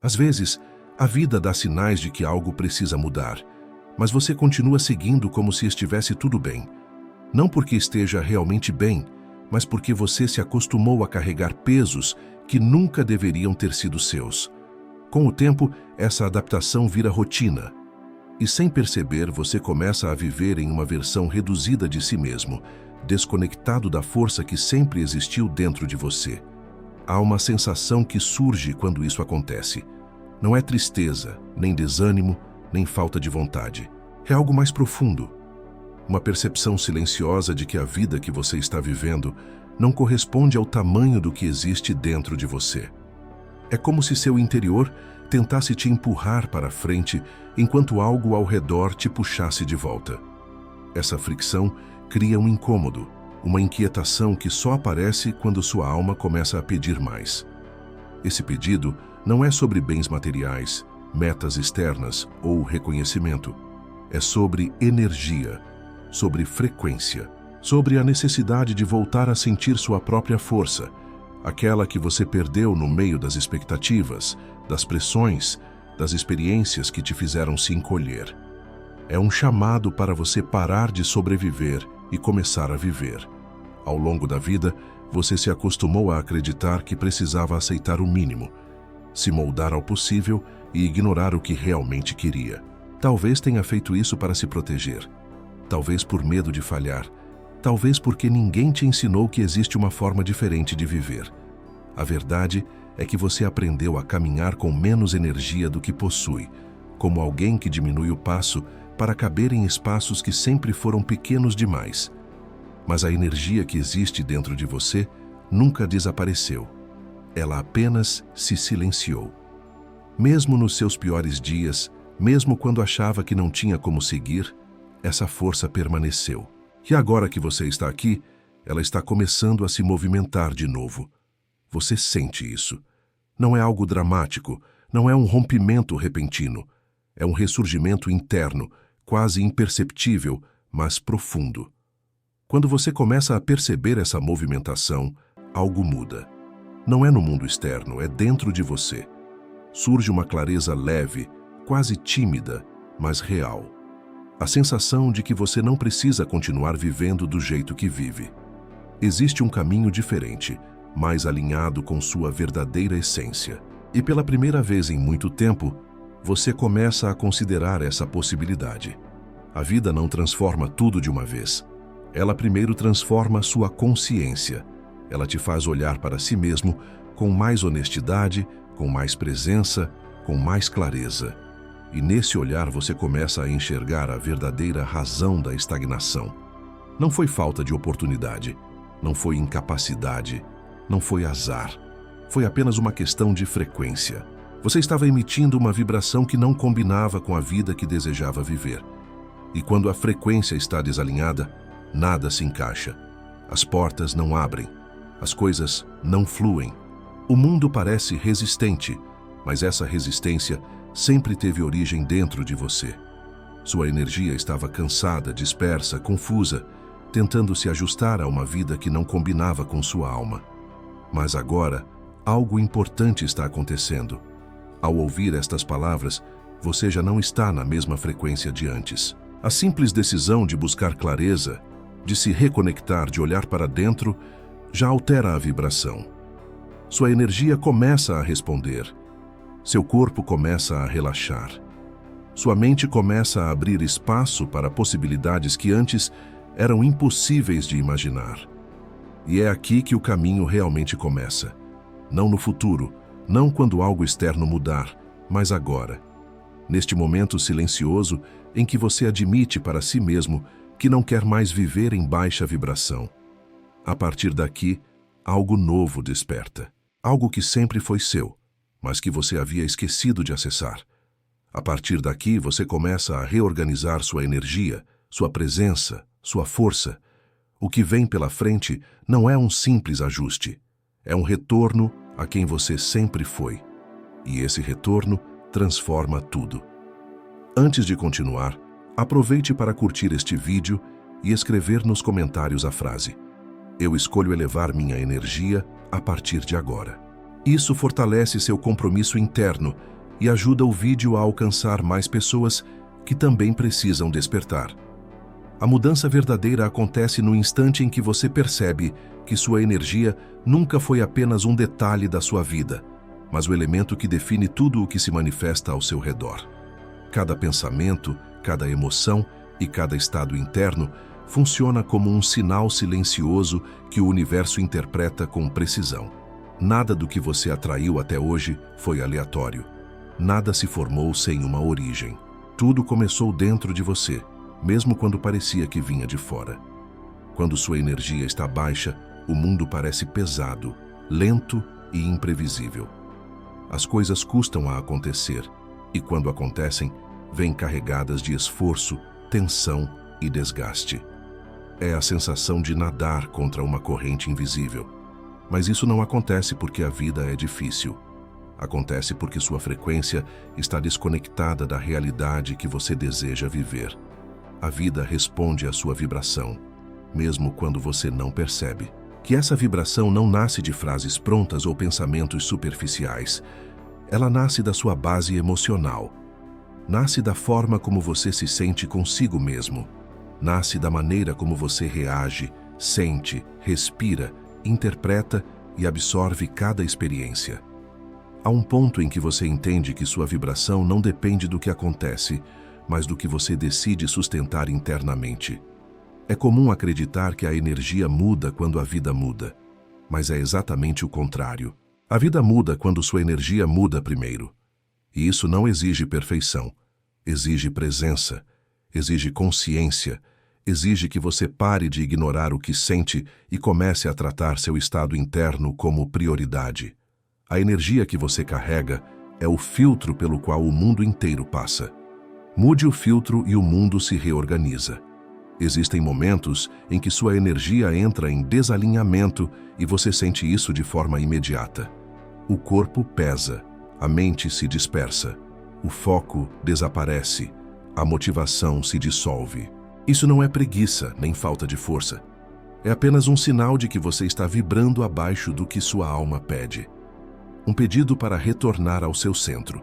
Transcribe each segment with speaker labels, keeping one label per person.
Speaker 1: Às vezes, a vida dá sinais de que algo precisa mudar, mas você continua seguindo como se estivesse tudo bem. Não porque esteja realmente bem, mas porque você se acostumou a carregar pesos que nunca deveriam ter sido seus. Com o tempo, essa adaptação vira rotina. E sem perceber, você começa a viver em uma versão reduzida de si mesmo, desconectado da força que sempre existiu dentro de você. Há uma sensação que surge quando isso acontece. Não é tristeza, nem desânimo, nem falta de vontade. É algo mais profundo. Uma percepção silenciosa de que a vida que você está vivendo não corresponde ao tamanho do que existe dentro de você. É como se seu interior tentasse te empurrar para frente enquanto algo ao redor te puxasse de volta. Essa fricção cria um incômodo, uma inquietação que só aparece quando sua alma começa a pedir mais. Esse pedido não é sobre bens materiais, metas externas ou reconhecimento. É sobre energia, sobre frequência, sobre a necessidade de voltar a sentir sua própria força, aquela que você perdeu no meio das expectativas, das pressões, das experiências que te fizeram se encolher. É um chamado para você parar de sobreviver e começar a viver. Ao longo da vida, você se acostumou a acreditar que precisava aceitar o mínimo, se moldar ao possível e ignorar o que realmente queria. Talvez tenha feito isso para se proteger, talvez por medo de falhar, talvez porque ninguém te ensinou que existe uma forma diferente de viver. A verdade é que você aprendeu a caminhar com menos energia do que possui, como alguém que diminui o passo para caber em espaços que sempre foram pequenos demais. Mas a energia que existe dentro de você nunca desapareceu. Ela apenas se silenciou. Mesmo nos seus piores dias, mesmo quando achava que não tinha como seguir, essa força permaneceu. E agora que você está aqui, ela está começando a se movimentar de novo. Você sente isso. Não é algo dramático, não é um rompimento repentino. É um ressurgimento interno, quase imperceptível, mas profundo. Quando você começa a perceber essa movimentação, algo muda. Não é no mundo externo, é dentro de você. Surge uma clareza leve, quase tímida, mas real. A sensação de que você não precisa continuar vivendo do jeito que vive. Existe um caminho diferente, mais alinhado com sua verdadeira essência. E pela primeira vez em muito tempo, você começa a considerar essa possibilidade. A vida não transforma tudo de uma vez. Ela primeiro transforma sua consciência. Ela te faz olhar para si mesmo com mais honestidade, com mais presença, com mais clareza. E nesse olhar você começa a enxergar a verdadeira razão da estagnação. Não foi falta de oportunidade, não foi incapacidade, não foi azar. Foi apenas uma questão de frequência. Você estava emitindo uma vibração que não combinava com a vida que desejava viver. E quando a frequência está desalinhada, nada se encaixa. As portas não abrem, as coisas não fluem. O mundo parece resistente, mas essa resistência sempre teve origem dentro de você. Sua energia estava cansada, dispersa, confusa, tentando se ajustar a uma vida que não combinava com sua alma. Mas agora, algo importante está acontecendo. Ao ouvir estas palavras, você já não está na mesma frequência de antes. A simples decisão de buscar clareza, de se reconectar, de olhar para dentro, já altera a vibração. Sua energia começa a responder. Seu corpo começa a relaxar. Sua mente começa a abrir espaço para possibilidades que antes eram impossíveis de imaginar. E é aqui que o caminho realmente começa. Não no futuro, não quando algo externo mudar, mas agora. Neste momento silencioso em que você admite para si mesmo que não quer mais viver em baixa vibração. A partir daqui, algo novo desperta. Algo que sempre foi seu, mas que você havia esquecido de acessar. A partir daqui, você começa a reorganizar sua energia, sua presença, sua força. O que vem pela frente não é um simples ajuste. É um retorno a quem você sempre foi. E esse retorno transforma tudo. Antes de continuar, aproveite para curtir este vídeo e escrever nos comentários a frase: "Eu escolho elevar minha energia a partir de agora." Isso fortalece seu compromisso interno e ajuda o vídeo a alcançar mais pessoas que também precisam despertar. A mudança verdadeira acontece no instante em que você percebe que sua energia nunca foi apenas um detalhe da sua vida, mas o elemento que define tudo o que se manifesta ao seu redor. Cada pensamento, cada emoção e cada estado interno funciona como um sinal silencioso que o universo interpreta com precisão. Nada do que você atraiu até hoje foi aleatório. Nada se formou sem uma origem. Tudo começou dentro de você, mesmo quando parecia que vinha de fora. Quando sua energia está baixa, o mundo parece pesado, lento e imprevisível. As coisas custam a acontecer, e quando acontecem, vêm carregadas de esforço, tensão e desgaste. É a sensação de nadar contra uma corrente invisível. Mas isso não acontece porque a vida é difícil. Acontece porque sua frequência está desconectada da realidade que você deseja viver. A vida responde à sua vibração, mesmo quando você não percebe. Que essa vibração não nasce de frases prontas ou pensamentos superficiais. Ela nasce da sua base emocional. Nasce da forma como você se sente consigo mesmo. Nasce da maneira como você reage, sente, respira, interpreta e absorve cada experiência. Há um ponto em que você entende que sua vibração não depende do que acontece, mas do que você decide sustentar internamente. É comum acreditar que a energia muda quando a vida muda, mas é exatamente o contrário. A vida muda quando sua energia muda primeiro. E isso não exige perfeição, exige presença, exige consciência, exige que você pare de ignorar o que sente e comece a tratar seu estado interno como prioridade. A energia que você carrega é o filtro pelo qual o mundo inteiro passa. Mude o filtro e o mundo se reorganiza. Existem momentos em que sua energia entra em desalinhamento e você sente isso de forma imediata. O corpo pesa, a mente se dispersa, o foco desaparece, a motivação se dissolve. Isso não é preguiça nem falta de força. É apenas um sinal de que você está vibrando abaixo do que sua alma pede. Um pedido para retornar ao seu centro.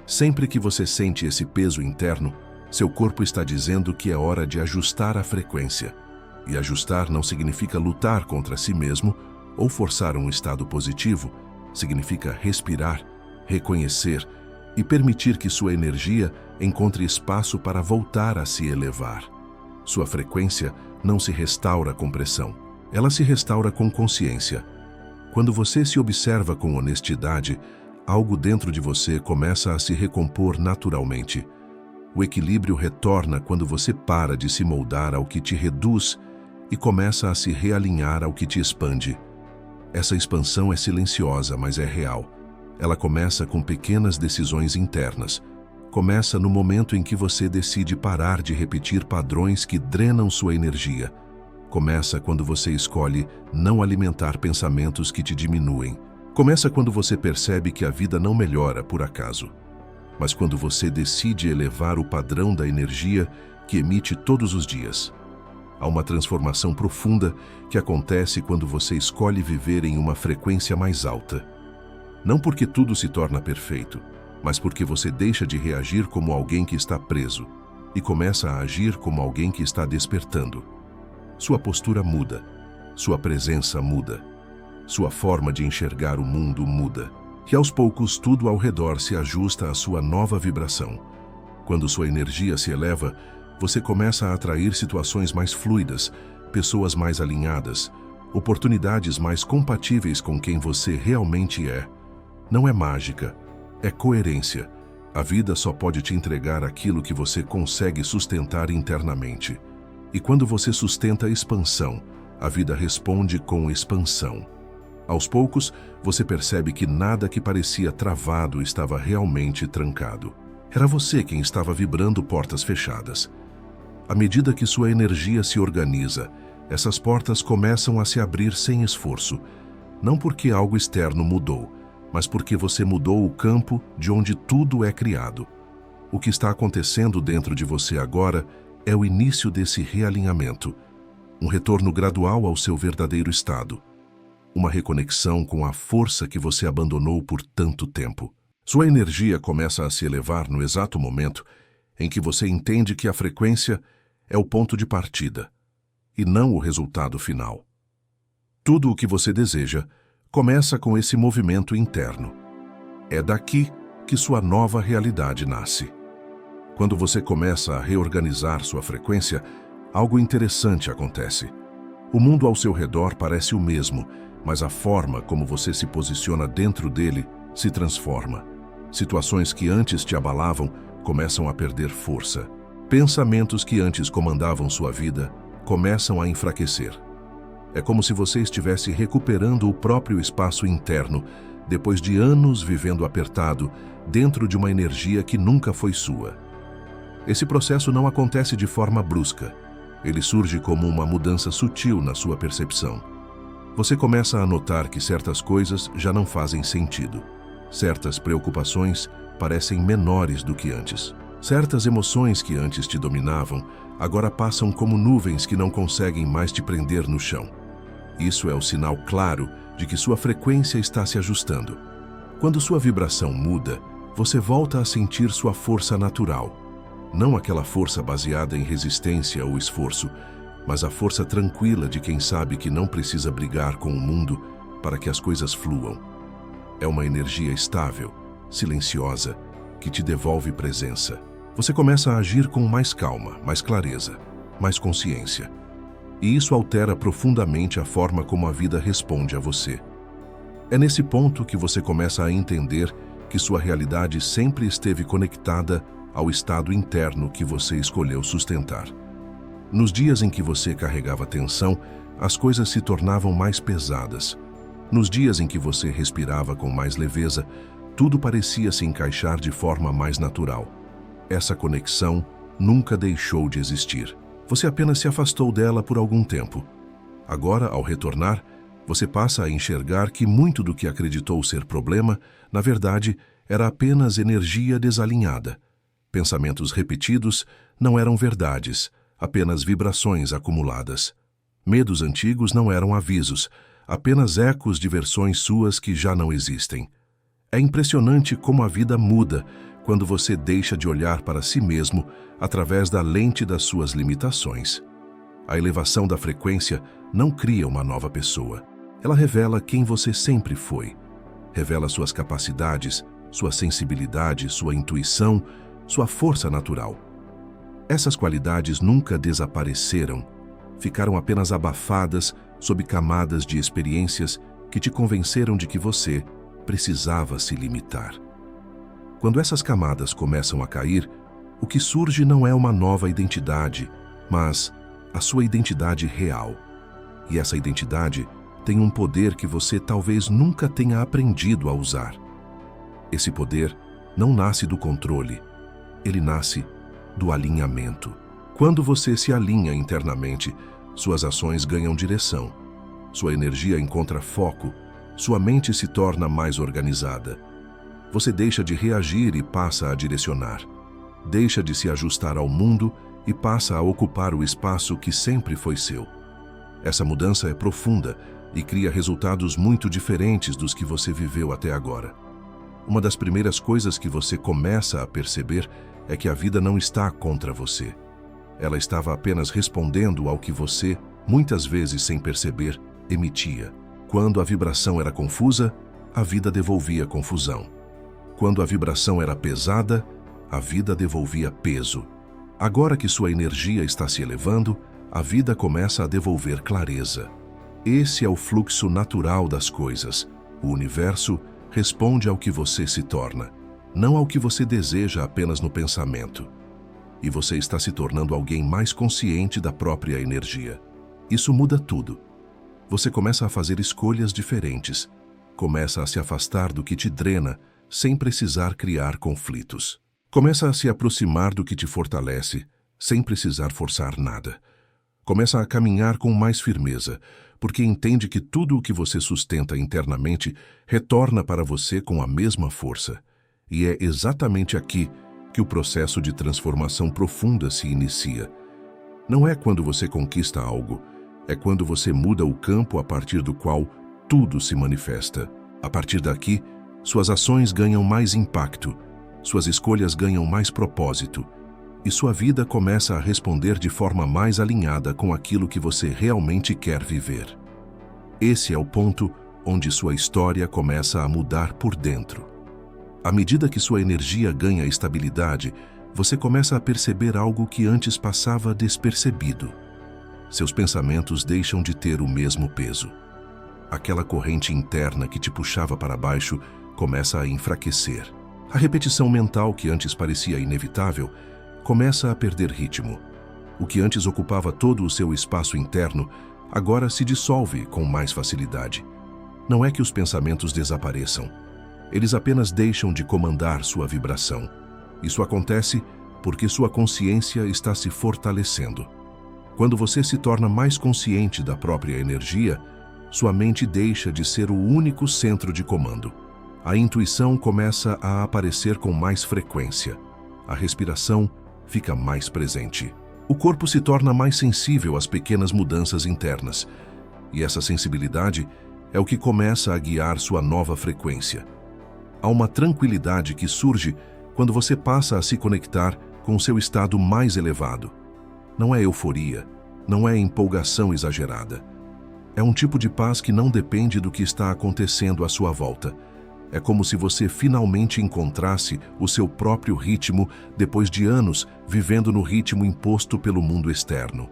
Speaker 1: Sempre que você sente esse peso interno, seu corpo está dizendo que é hora de ajustar a frequência. E ajustar não significa lutar contra si mesmo ou forçar um estado positivo, significa respirar, reconhecer e permitir que sua energia encontre espaço para voltar a se elevar. Sua frequência não se restaura com pressão, ela se restaura com consciência. Quando você se observa com honestidade, algo dentro de você começa a se recompor naturalmente. O equilíbrio retorna quando você para de se moldar ao que te reduz e começa a se realinhar ao que te expande. Essa expansão é silenciosa, mas é real. Ela começa com pequenas decisões internas. Começa no momento em que você decide parar de repetir padrões que drenam sua energia. Começa quando você escolhe não alimentar pensamentos que te diminuem. Começa quando você percebe que a vida não melhora por acaso, mas quando você decide elevar o padrão da energia que emite todos os dias. Há uma transformação profunda que acontece quando você escolhe viver em uma frequência mais alta. Não porque tudo se torna perfeito, mas porque você deixa de reagir como alguém que está preso e começa a agir como alguém que está despertando. Sua postura muda, sua presença muda, sua forma de enxergar o mundo muda. E aos poucos tudo ao redor se ajusta à sua nova vibração. Quando sua energia se eleva, você começa a atrair situações mais fluidas, pessoas mais alinhadas, oportunidades mais compatíveis com quem você realmente é. Não é mágica, é coerência. A vida só pode te entregar aquilo que você consegue sustentar internamente. E quando você sustenta a expansão, a vida responde com expansão. Aos poucos, você percebe que nada que parecia travado estava realmente trancado. Era você quem estava vibrando portas fechadas. À medida que sua energia se organiza, essas portas começam a se abrir sem esforço. Não porque algo externo mudou, mas porque você mudou o campo de onde tudo é criado. O que está acontecendo dentro de você agora é o início desse realinhamento, um retorno gradual ao seu verdadeiro estado. uma reconexão com a força que você abandonou por tanto tempo. Sua energia começa a se elevar no exato momento em que você entende que a frequência é o ponto de partida e não o resultado final. Tudo o que você deseja começa com esse movimento interno. É daqui que sua nova realidade nasce. Quando você começa a reorganizar sua frequência, algo interessante acontece. O mundo ao seu redor parece o mesmo, mas a forma como você se posiciona dentro dele se transforma. Situações que antes te abalavam começam a perder força. Pensamentos que antes comandavam sua vida começam a enfraquecer. É como se você estivesse recuperando o próprio espaço interno, depois de anos vivendo apertado, dentro de uma energia que nunca foi sua. Esse processo não acontece de forma brusca. Ele surge como uma mudança sutil na sua percepção. Você começa a notar que certas coisas já não fazem sentido. Certas preocupações parecem menores do que antes. Certas emoções que antes te dominavam agora passam como nuvens que não conseguem mais te prender no chão. Isso é o sinal claro de que sua frequência está se ajustando. Quando sua vibração muda, você volta a sentir sua força natural. Não aquela força baseada em resistência ou esforço, mas a força tranquila de quem sabe que não precisa brigar com o mundo para que as coisas fluam. É uma energia estável, silenciosa, que te devolve presença. Você começa a agir com mais calma, mais clareza, mais consciência. E isso altera profundamente a forma como a vida responde a você. É nesse ponto que você começa a entender que sua realidade sempre esteve conectada ao estado interno que você escolheu sustentar. Nos dias em que você carregava tensão, as coisas se tornavam mais pesadas. Nos dias em que você respirava com mais leveza, tudo parecia se encaixar de forma mais natural. Essa conexão nunca deixou de existir. Você apenas se afastou dela por algum tempo. Agora, ao retornar, você passa a enxergar que muito do que acreditou ser problema, na verdade, era apenas energia desalinhada. Pensamentos repetidos não eram verdades, apenas vibrações acumuladas. Medos antigos não eram avisos, apenas ecos de versões suas que já não existem. É impressionante como a vida muda quando você deixa de olhar para si mesmo através da lente das suas limitações. A elevação da frequência não cria uma nova pessoa. Ela revela quem você sempre foi. Revela suas capacidades, sua sensibilidade, sua intuição, sua força natural. Essas qualidades nunca desapareceram, ficaram apenas abafadas sob camadas de experiências que te convenceram de que você precisava se limitar. Quando essas camadas começam a cair, o que surge não é uma nova identidade, mas a sua identidade real. E essa identidade tem um poder que você talvez nunca tenha aprendido a usar. Esse poder não nasce do controle, ele nasce do alinhamento. Quando você se alinha internamente, suas ações ganham direção, sua energia encontra foco, sua mente se torna mais organizada. Você deixa de reagir e passa a direcionar. Deixa de se ajustar ao mundo e passa a ocupar o espaço que sempre foi seu. Essa mudança é profunda e cria resultados muito diferentes dos que você viveu até agora. Uma das primeiras coisas que você começa a perceber é que a vida não está contra você. Ela estava apenas respondendo ao que você, muitas vezes sem perceber, emitia. Quando a vibração era confusa, a vida devolvia confusão. Quando a vibração era pesada, a vida devolvia peso. Agora que sua energia está se elevando, a vida começa a devolver clareza. Esse é o fluxo natural das coisas. O universo responde ao que você se torna, não ao que você deseja apenas no pensamento. E você está se tornando alguém mais consciente da própria energia. Isso muda tudo. Você começa a fazer escolhas diferentes. Começa a se afastar do que te drena, sem precisar criar conflitos. Começa a se aproximar do que te fortalece, sem precisar forçar nada. Começa a caminhar com mais firmeza, porque entende que tudo o que você sustenta internamente retorna para você com a mesma força. E é exatamente aqui que o processo de transformação profunda se inicia. Não é quando você conquista algo, é quando você muda o campo a partir do qual tudo se manifesta. A partir daqui, suas ações ganham mais impacto, suas escolhas ganham mais propósito, e sua vida começa a responder de forma mais alinhada com aquilo que você realmente quer viver. Esse é o ponto onde sua história começa a mudar por dentro. À medida que sua energia ganha estabilidade, você começa a perceber algo que antes passava despercebido. Seus pensamentos deixam de ter o mesmo peso. Aquela corrente interna que te puxava para baixo começa a enfraquecer. A repetição mental que antes parecia inevitável começa a perder ritmo. O que antes ocupava todo o seu espaço interno agora se dissolve com mais facilidade. Não é que os pensamentos desapareçam. Eles apenas deixam de comandar sua vibração. Isso acontece porque sua consciência está se fortalecendo. Quando você se torna mais consciente da própria energia, sua mente deixa de ser o único centro de comando. A intuição começa a aparecer com mais frequência. A respiração fica mais presente. O corpo se torna mais sensível às pequenas mudanças internas. E essa sensibilidade é o que começa a guiar sua nova frequência. Há uma tranquilidade que surge quando você passa a se conectar com o seu estado mais elevado. Não é euforia, não é empolgação exagerada. É um tipo de paz que não depende do que está acontecendo à sua volta. É como se você finalmente encontrasse o seu próprio ritmo depois de anos vivendo no ritmo imposto pelo mundo externo.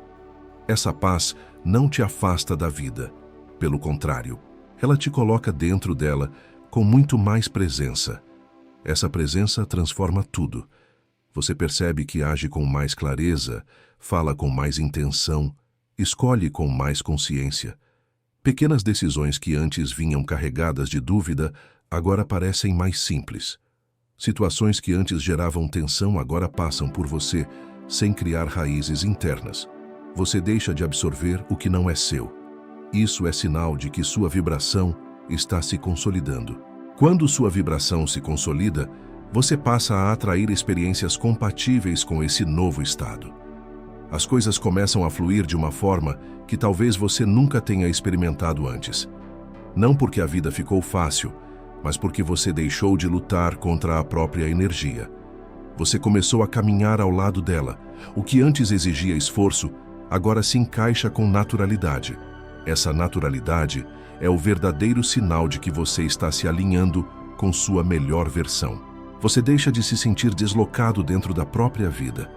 Speaker 1: Essa paz não te afasta da vida. Pelo contrário, ela te coloca dentro dela com muito mais presença. Essa presença transforma tudo. Você percebe que age com mais clareza, fala com mais intenção, escolhe com mais consciência. Pequenas decisões que antes vinham carregadas de dúvida agora parecem mais simples. Situações que antes geravam tensão agora passam por você sem criar raízes internas. Você deixa de absorver o que não é seu. Isso é sinal de que sua vibração está se consolidando. Quando sua vibração se consolida, você passa a atrair experiências compatíveis com esse novo estado. As coisas começam a fluir de uma forma que talvez você nunca tenha experimentado antes. Não porque a vida ficou fácil, mas porque você deixou de lutar contra a própria energia. Você começou a caminhar ao lado dela. O que antes exigia esforço, agora se encaixa com naturalidade. Essa naturalidade é o verdadeiro sinal de que você está se alinhando com sua melhor versão. Você deixa de se sentir deslocado dentro da própria vida.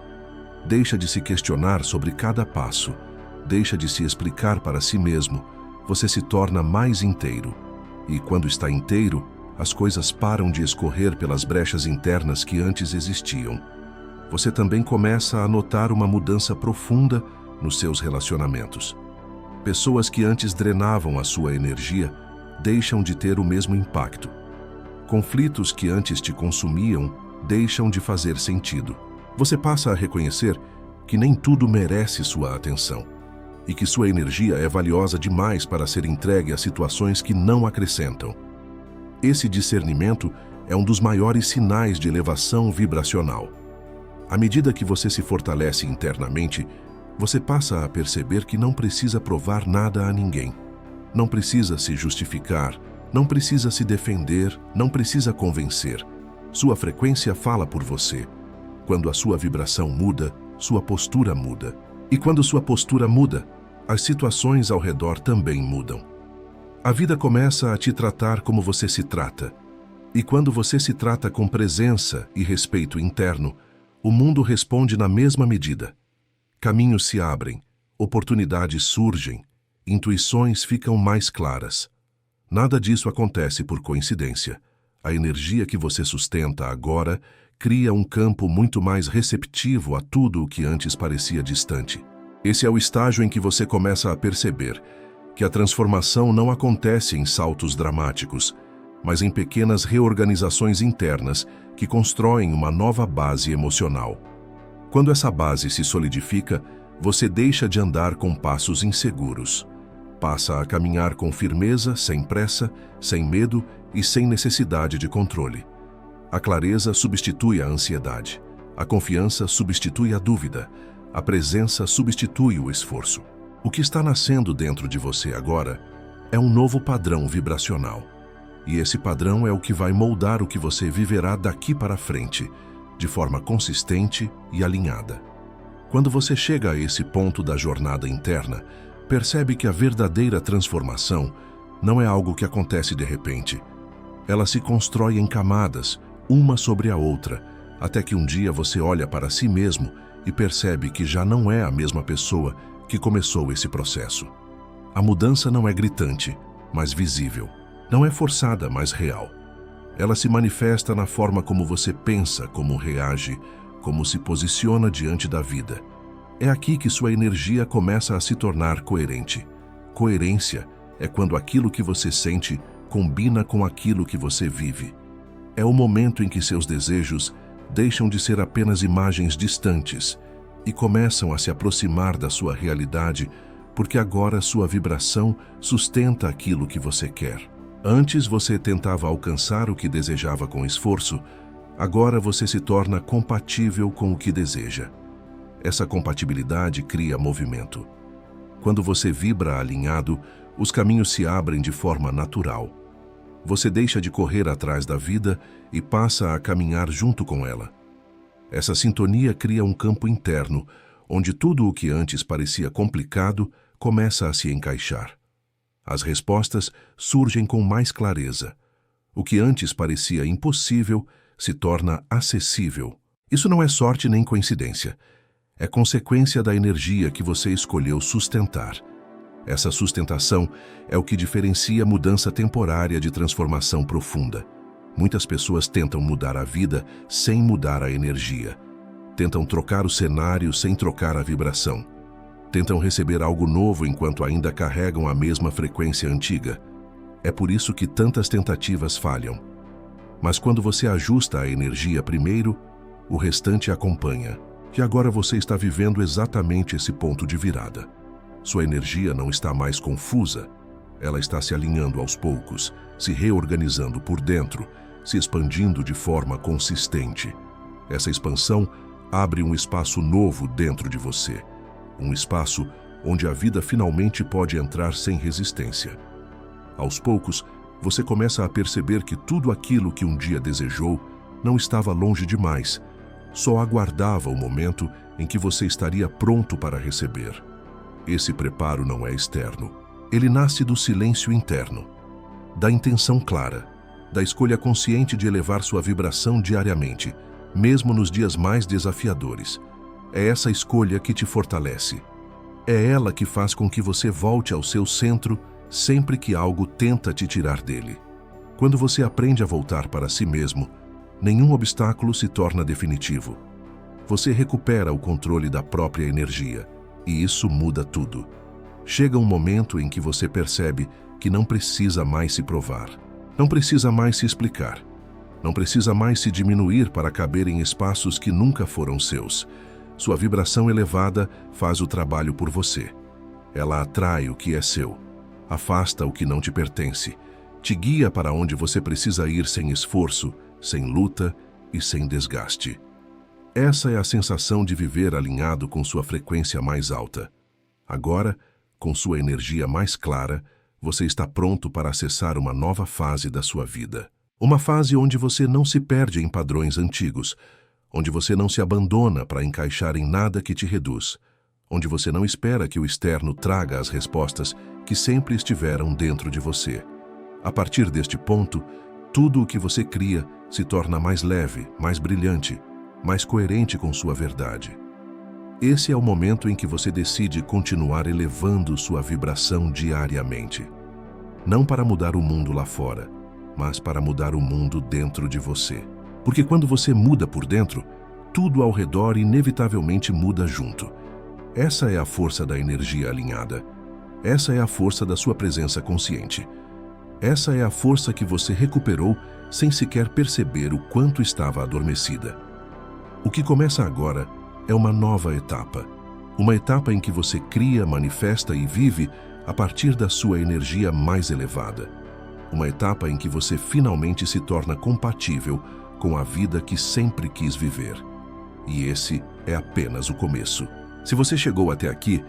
Speaker 1: Deixa de se questionar sobre cada passo. Deixa de se explicar para si mesmo. Você se torna mais inteiro. E quando está inteiro, as coisas param de escorrer pelas brechas internas que antes existiam. Você também começa a notar uma mudança profunda nos seus relacionamentos. Pessoas que antes drenavam a sua energia deixam de ter o mesmo impacto. Conflitos que antes te consumiam deixam de fazer sentido. Você passa a reconhecer que nem tudo merece sua atenção e que sua energia é valiosa demais para ser entregue a situações que não acrescentam. Esse discernimento é um dos maiores sinais de elevação vibracional. À medida que você se fortalece internamente, você passa a perceber que não precisa provar nada a ninguém. Não precisa se justificar, não precisa se defender, não precisa convencer. Sua frequência fala por você. Quando a sua vibração muda, sua postura muda. E quando sua postura muda, as situações ao redor também mudam. A vida começa a te tratar como você se trata. E quando você se trata com presença e respeito interno, o mundo responde na mesma medida. Caminhos se abrem, oportunidades surgem, intuições ficam mais claras. Nada disso acontece por coincidência. A energia que você sustenta agora cria um campo muito mais receptivo a tudo o que antes parecia distante. Esse é o estágio em que você começa a perceber que a transformação não acontece em saltos dramáticos, mas em pequenas reorganizações internas que constroem uma nova base emocional. Quando essa base se solidifica, você deixa de andar com passos inseguros. Passa a caminhar com firmeza, sem pressa, sem medo e sem necessidade de controle. A clareza substitui a ansiedade. A confiança substitui a dúvida. A presença substitui o esforço. O que está nascendo dentro de você agora é um novo padrão vibracional. E esse padrão é o que vai moldar o que você viverá daqui para frente, de forma consistente e alinhada. Quando você chega a esse ponto da jornada interna, percebe que a verdadeira transformação não é algo que acontece de repente. Ela se constrói em camadas, uma sobre a outra, até que um dia você olha para si mesmo e percebe que já não é a mesma pessoa que começou esse processo. A mudança não é gritante, mas visível. Não é forçada, mas real. Ela se manifesta na forma como você pensa, como reage, como se posiciona diante da vida. É aqui que sua energia começa a se tornar coerente. Coerência é quando aquilo que você sente combina com aquilo que você vive. É o momento em que seus desejos deixam de ser apenas imagens distantes e começam a se aproximar da sua realidade, porque agora sua vibração sustenta aquilo que você quer. Antes você tentava alcançar o que desejava com esforço, agora você se torna compatível com o que deseja. Essa compatibilidade cria movimento. Quando você vibra alinhado, os caminhos se abrem de forma natural. Você deixa de correr atrás da vida e passa a caminhar junto com ela. Essa sintonia cria um campo interno, onde tudo o que antes parecia complicado começa a se encaixar. As respostas surgem com mais clareza. O que antes parecia impossível se torna acessível. Isso não é sorte nem coincidência. É consequência da energia que você escolheu sustentar. Essa sustentação é o que diferencia a mudança temporária de transformação profunda. Muitas pessoas tentam mudar a vida sem mudar a energia. Tentam trocar o cenário sem trocar a vibração. Tentam receber algo novo enquanto ainda carregam a mesma frequência antiga. É por isso que tantas tentativas falham. Mas quando você ajusta a energia primeiro, o restante acompanha. E agora você está vivendo exatamente esse ponto de virada. Sua energia não está mais confusa. Ela está se alinhando aos poucos, se reorganizando por dentro, se expandindo de forma consistente. Essa expansão abre um espaço novo dentro de você. Um espaço onde a vida finalmente pode entrar sem resistência. Aos poucos, você começa a perceber que tudo aquilo que um dia desejou não estava longe demais, só aguardava o momento em que você estaria pronto para receber. Esse preparo não é externo. Ele nasce do silêncio interno, da intenção clara, da escolha consciente de elevar sua vibração diariamente, mesmo nos dias mais desafiadores. É essa escolha que te fortalece. É ela que faz com que você volte ao seu centro sempre que algo tenta te tirar dele. Quando você aprende a voltar para si mesmo, nenhum obstáculo se torna definitivo. Você recupera o controle da própria energia, e isso muda tudo. Chega um momento em que você percebe que não precisa mais se provar, não precisa mais se explicar, não precisa mais se diminuir para caber em espaços que nunca foram seus. Sua vibração elevada faz o trabalho por você. Ela atrai o que é seu, afasta o que não te pertence, te guia para onde você precisa ir sem esforço, sem luta e sem desgaste. Essa é a sensação de viver alinhado com sua frequência mais alta. Agora, com sua energia mais clara, você está pronto para acessar uma nova fase da sua vida. Uma fase onde você não se perde em padrões antigos, onde você não se abandona para encaixar em nada que te reduz, onde você não espera que o externo traga as respostas que sempre estiveram dentro de você. A partir deste ponto, tudo o que você cria se torna mais leve, mais brilhante, mais coerente com sua verdade. Esse é o momento em que você decide continuar elevando sua vibração diariamente. Não para mudar o mundo lá fora, mas para mudar o mundo dentro de você. Porque quando você muda por dentro, tudo ao redor inevitavelmente muda junto. Essa é a força da energia alinhada. Essa é a força da sua presença consciente. Essa é a força que você recuperou sem sequer perceber o quanto estava adormecida. O que começa agora é uma nova etapa. Uma etapa em que você cria, manifesta e vive a partir da sua energia mais elevada. Uma etapa em que você finalmente se torna compatível com a vida que sempre quis viver. E esse é apenas o começo. Se você chegou até aqui,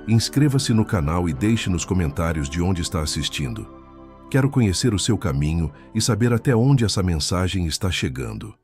Speaker 1: Inscreva-se no canal e deixe nos comentários de onde está assistindo. Quero conhecer o seu caminho e saber até onde essa mensagem está chegando.